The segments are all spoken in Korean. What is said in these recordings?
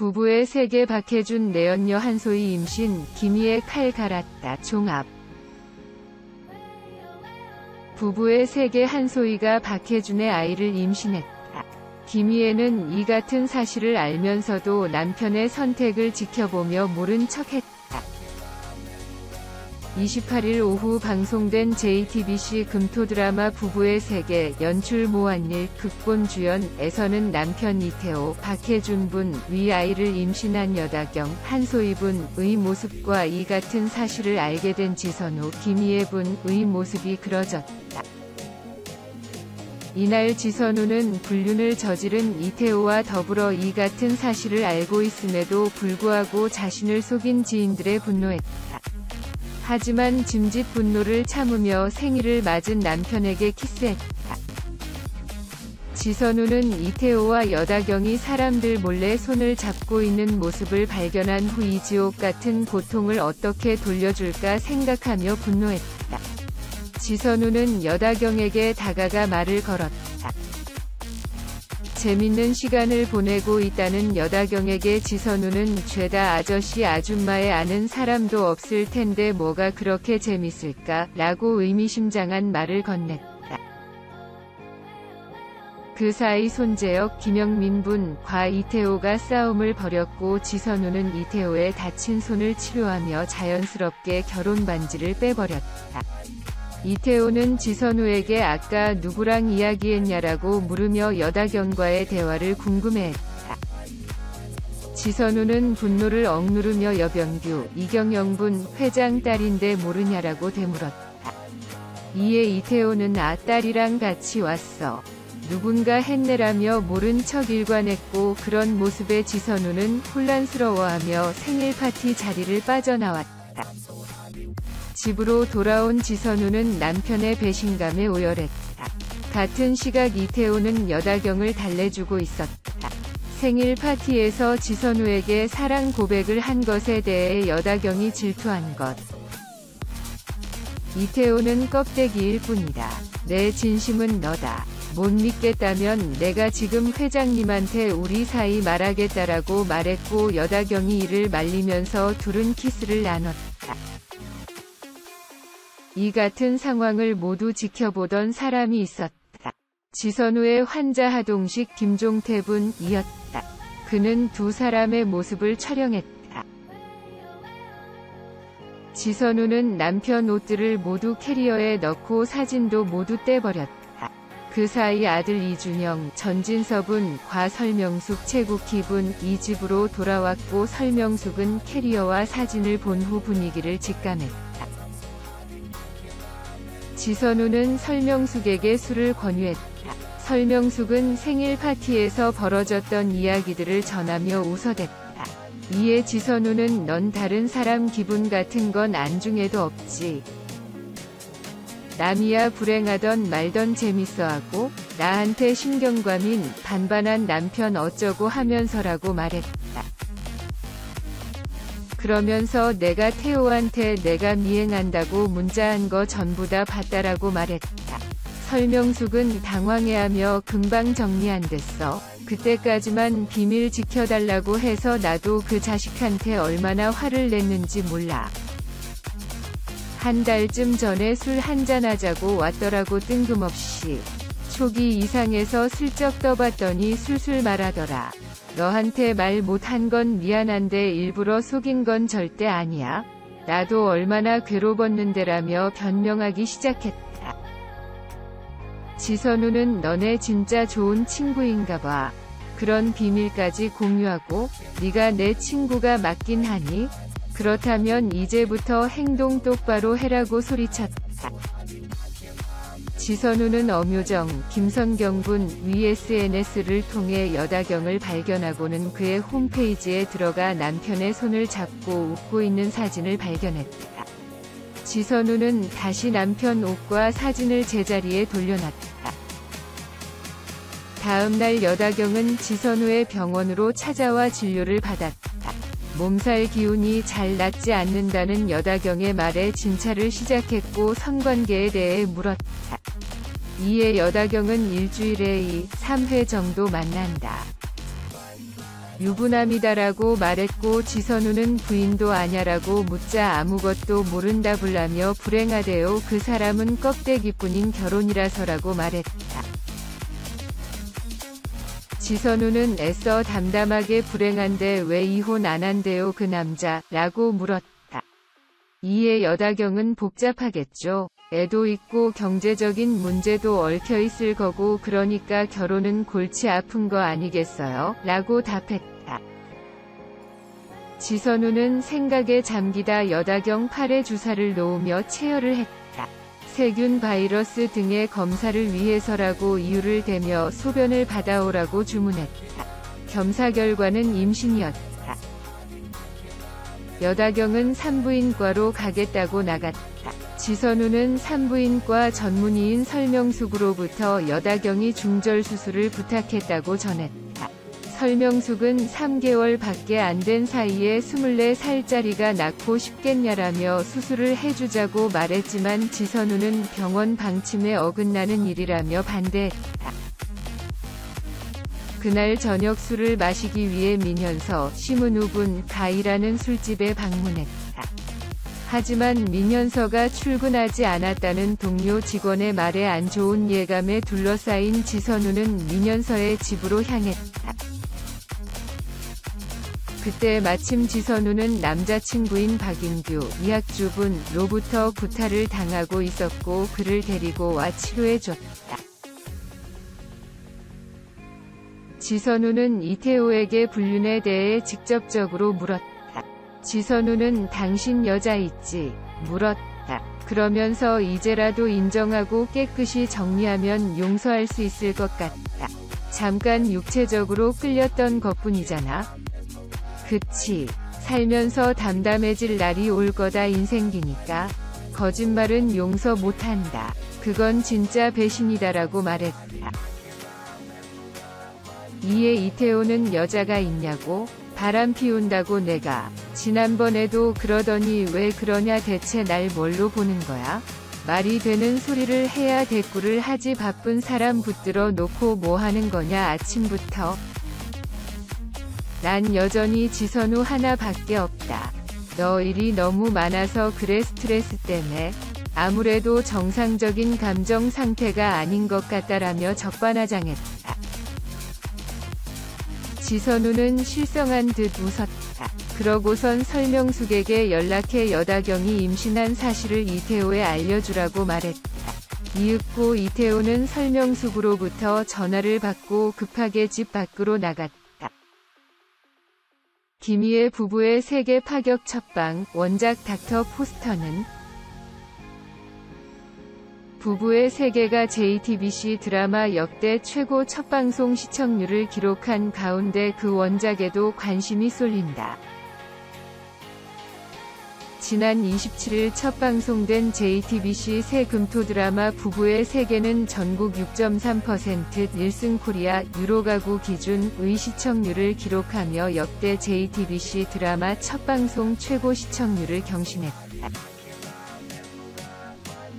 부부의 세계 박해준 내연녀 한소희 임신, 김희애 칼 갈았다. 종합. 부부의 세계 한소희가 박해준의 아이를 임신했다. 김희애는 이 같은 사실을 알면서도 남편의 선택을 지켜보며 모른 척했다. 28일 오후 방송된 JTBC 금토 드라마 부부의 세계 연출 모한일 극본 주연에서는 남편 이태호, 박해준 분의 아이를 임신한 여다경, 한소희 분의 모습과 이 같은 사실을 알게 된 지선우, 김희애 분의 모습이 그려졌다. 이날 지선우는 불륜을 저지른 이태호와 더불어 이 같은 사실을 알고 있음에도 불구하고 자신을 속인 지인들에 분노했다. 하지만 짐짓 분노를 참으며 생일을 맞은 남편에게 키스했다. 지선우는 이태호와 여다경이 사람들 몰래 손을 잡고 있는 모습을 발견한 후 이 지옥 같은 고통을 어떻게 돌려줄까 생각하며 분노했다. 지선우는 여다경에게 다가가 말을 걸었다. 재밌는 시간을 보내고 있다는 여다경에게 지선우는 죄다 아저씨 아줌마에 아는 사람도 없을 텐데 뭐가 그렇게 재밌을까? 라고 의미심장한 말을 건넸다. 그 사이 손재혁, 김영민 분과 이태호가 싸움을 벌였고 지선우는 이태호의 다친 손을 치료하며 자연스럽게 결혼 반지를 빼버렸다. 이태호는 지선우에게 아까 누구랑 이야기했냐라고 물으며 여다경과의 대화를 궁금해했다. 지선우는 분노를 억누르며 여병규, 이경영 분 회장 딸인데 모르냐라고 되물었다. 이에 이태호는 아 딸이랑 같이 왔어. 누군가 했네라며 모른 척 일관했고 그런 모습에 지선우는 혼란스러워하며 생일 파티 자리를 빠져나왔다. 집으로 돌아온 지선우는 남편의 배신감에 오열했다. 같은 시각 이태호는 여다경을 달래주고 있었다. 생일 파티에서 지선우에게 사랑 고백을 한 것에 대해 여다경이 질투한 것. 이태호는 껍데기일 뿐이다. 내 진심은 너다. 못 믿겠다면 내가 지금 회장님한테 우리 사이 말하겠다라고 말했고 여다경이 이를 말리면서 둘은 키스를 나눴다. 이 같은 상황을 모두 지켜보던 사람이 있었다. 지선우의 환자 하동식 김종태 분이었다. 그는 두 사람의 모습을 촬영했다. 지선우는 남편 옷들을 모두 캐리어에 넣고 사진도 모두 떼버렸다. 그 사이 아들 이준영, 전진서 분과 설명숙, 최국희 분이 집으로 돌아왔고 설명숙은 캐리어와 사진을 본 후 분위기를 직감했다. 지선우는 설명숙에게 술을 권유했다. 설명숙은 생일 파티에서 벌어졌던 이야기들을 전하며 웃어댔다. 이에 지선우는 넌 다른 사람 기분 같은 건 안중에도 없지. 남이야 불행하던 말던 재밌어하고 나한테 신경과민 반반한 남편 어쩌고 하면서라고 말했다. 그러면서 내가 태호한테 내가 미행한다고 문자한 거 전부 다 봤다라고 말했다. 설명숙은 당황해하며 금방 정리 안 됐어. 그때까지만 비밀 지켜달라고 해서 나도 그 자식한테 얼마나 화를 냈는지 몰라. 한 달쯤 전에 술 한잔하자고 왔더라고 뜬금없이. 초기 이상해서 슬쩍 떠봤더니 술술 말하더라. 너한테 말 못한 건 미안한데 일부러 속인 건 절대 아니야. 나도 얼마나 괴로웠는데라며 변명하기 시작했다. 지선우는 너네 진짜 좋은 친구인가 봐. 그런 비밀까지 공유하고 네가 내 친구가 맞긴 하니? 그렇다면 이제부터 행동 똑바로 해라고 소리쳤다. 지선우는 엄효정, 김선경 분의 SNS를 통해 여다경을 발견하고는 그의 홈페이지에 들어가 남편의 손을 잡고 웃고 있는 사진을 발견했다. 지선우는 다시 남편 옷과 사진을 제자리에 돌려놨다. 다음 날 여다경은 지선우의 병원으로 찾아와 진료를 받았다. 몸살 기운이 잘 낫지 않는다는 여다경의 말에 진찰을 시작했고 성관계에 대해 물었다. 이에 여다경은 일주일에 2, 3회 정도 만난다. 유부남이다라고 말했고 지선우는 부인도 아냐라고 묻자 아무것도 모른다불라며 불행하대요. 그 사람은 껍데기뿐인 결혼이라서라고 말했다. 지선우는 애써 담담하게 불행한데 왜 이혼 안 한대요 그 남자? 라고 물었다. 이에 여다경은 복잡하겠죠. 애도 있고 경제적인 문제도 얽혀있을 거고 그러니까 결혼은 골치 아픈 거 아니겠어요? 라고 답했다. 지선우는 생각에 잠기다 여다경 팔에 주사를 놓으며 체열을 했다. 세균 바이러스 등의 검사를 위해서라고 이유를 대며 소변을 받아오라고 주문했다. 검사 결과는 임신이었다. 여다경은 산부인과로 가겠다고 나갔다. 지선우는 산부인과 전문의인 설명숙으로부터 여다경이 중절 수술을 부탁했다고 전했다. 설명숙은 3개월 밖에 안 된 사이에 24살짜리가 낳고 싶겠냐라며 수술을 해주자고 말했지만 지선우는 병원 방침에 어긋나는 일이라며 반대했다. 그날 저녁 술을 마시기 위해 민현서, 심은욱은 가이라는 술집에 방문했다. 하지만 민현서가 출근하지 않았다는 동료 직원의 말에 안 좋은 예감에 둘러싸인 지선우는 민현서의 집으로 향했다. 그때 마침 지선우는 남자친구인 박인규, 이학주분로부터 구타를 당하고 있었고 그를 데리고 와 치료해줬다. 지선우는 이태호에게 불륜에 대해 직접적으로 물었다. 지선우는 당신 여자 있지? 물었다. 그러면서 이제라도 인정하고 깨끗이 정리하면 용서할 수 있을 것 같다. 잠깐 육체적으로 끌렸던 것뿐이잖아. 그치. 살면서 담담해질 날이 올 거다 인생기니까. 거짓말은 용서 못한다. 그건 진짜 배신이다라고 말했다. 이에 이태호는 여자가 있냐고? 바람 피운다고 내가. 지난번에도 그러더니 왜 그러냐 대체 날 뭘로 보는 거야? 말이 되는 소리를 해야 대꾸를 하지 바쁜 사람 붙들어 놓고 뭐 하는 거냐 아침부터. 난 여전히 지선우 하나밖에 없다. 너 일이 너무 많아서 그래 스트레스 때문에. 아무래도 정상적인 감정 상태가 아닌 것 같다라며 적반하장했다. 지선우는 실성한 듯 웃었다. 그러고선 설명숙에게 연락해 여다경이 임신한 사실을 이태호에 알려주라고 말했다. 이윽고 이태호는 설명숙으로부터 전화를 받고 급하게 집 밖으로 나갔다. 김희애 부부의 세계 파격 첫방, 원작 닥터 포스터는 부부의 세계가 JTBC 드라마 역대 최고 첫방송 시청률을 기록한 가운데 그 원작에도 관심이 쏠린다. 지난 27일 첫 방송된 JTBC 새 금토 드라마 부부의 세계는 전국 6.3% 1승 코리아 유로 가구 기준의 시청률을 기록하며 역대 JTBC 드라마 첫 방송 최고 시청률을 경신했다.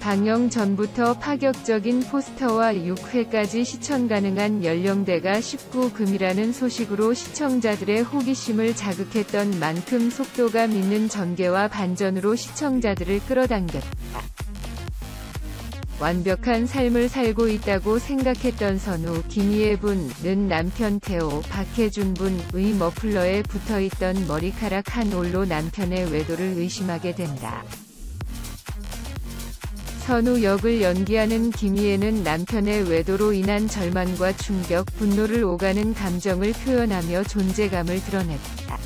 방영 전부터 파격적인 포스터와 6회까지 시청 가능한 연령대가 19금이라는 소식으로 시청자들의 호기심을 자극했던 만큼 속도감 있는 전개와 반전으로 시청자들을 끌어당겼다. 완벽한 삶을 살고 있다고 생각했던 선우, 김희애 분은 남편 태호, 박해준 분의 머플러에 붙어있던 머리카락 한 올로 남편의 외도를 의심하게 된다. 선우 역을 연기하는 김희애는 남편의 외도로 인한 절망과 충격, 분노를 오가는 감정을 표현하며 존재감을 드러냈다.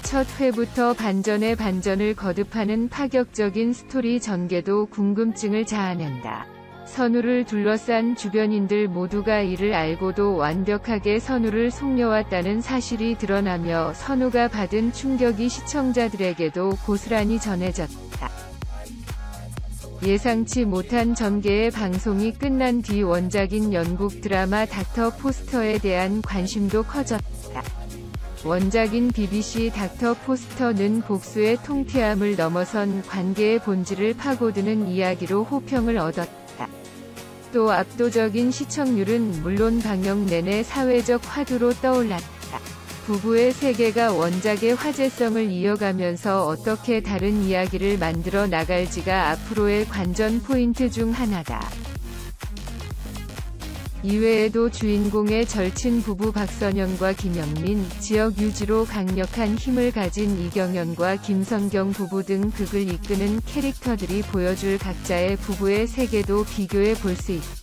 첫 회부터 반전에 반전을 거듭하는 파격적인 스토리 전개도 궁금증을 자아낸다. 선우를 둘러싼 주변인들 모두가 이를 알고도 완벽하게 선우를 속여왔다는 사실이 드러나며 선우가 받은 충격이 시청자들에게도 고스란히 전해졌다. 예상치 못한 전개의 방송이 끝난 뒤 원작인 영국 드라마 닥터 포스터에 대한 관심도 커졌다. 원작인 BBC 닥터 포스터는 복수의 통쾌함을 넘어선 관계의 본질을 파고드는 이야기로 호평을 얻었다. 또 압도적인 시청률은 물론 방영 내내 사회적 화두로 떠올랐다. 부부의 세계가 원작의 화제성을 이어가면서 어떻게 다른 이야기를 만들어 나갈지가 앞으로의 관전 포인트 중 하나다. 이외에도 주인공의 절친 부부 박선영과 김영민, 지역 유지로 강력한 힘을 가진 이경연과 김성경 부부 등 극을 이끄는 캐릭터들이 보여줄 각자의 부부의 세계도 비교해 볼 수 있다.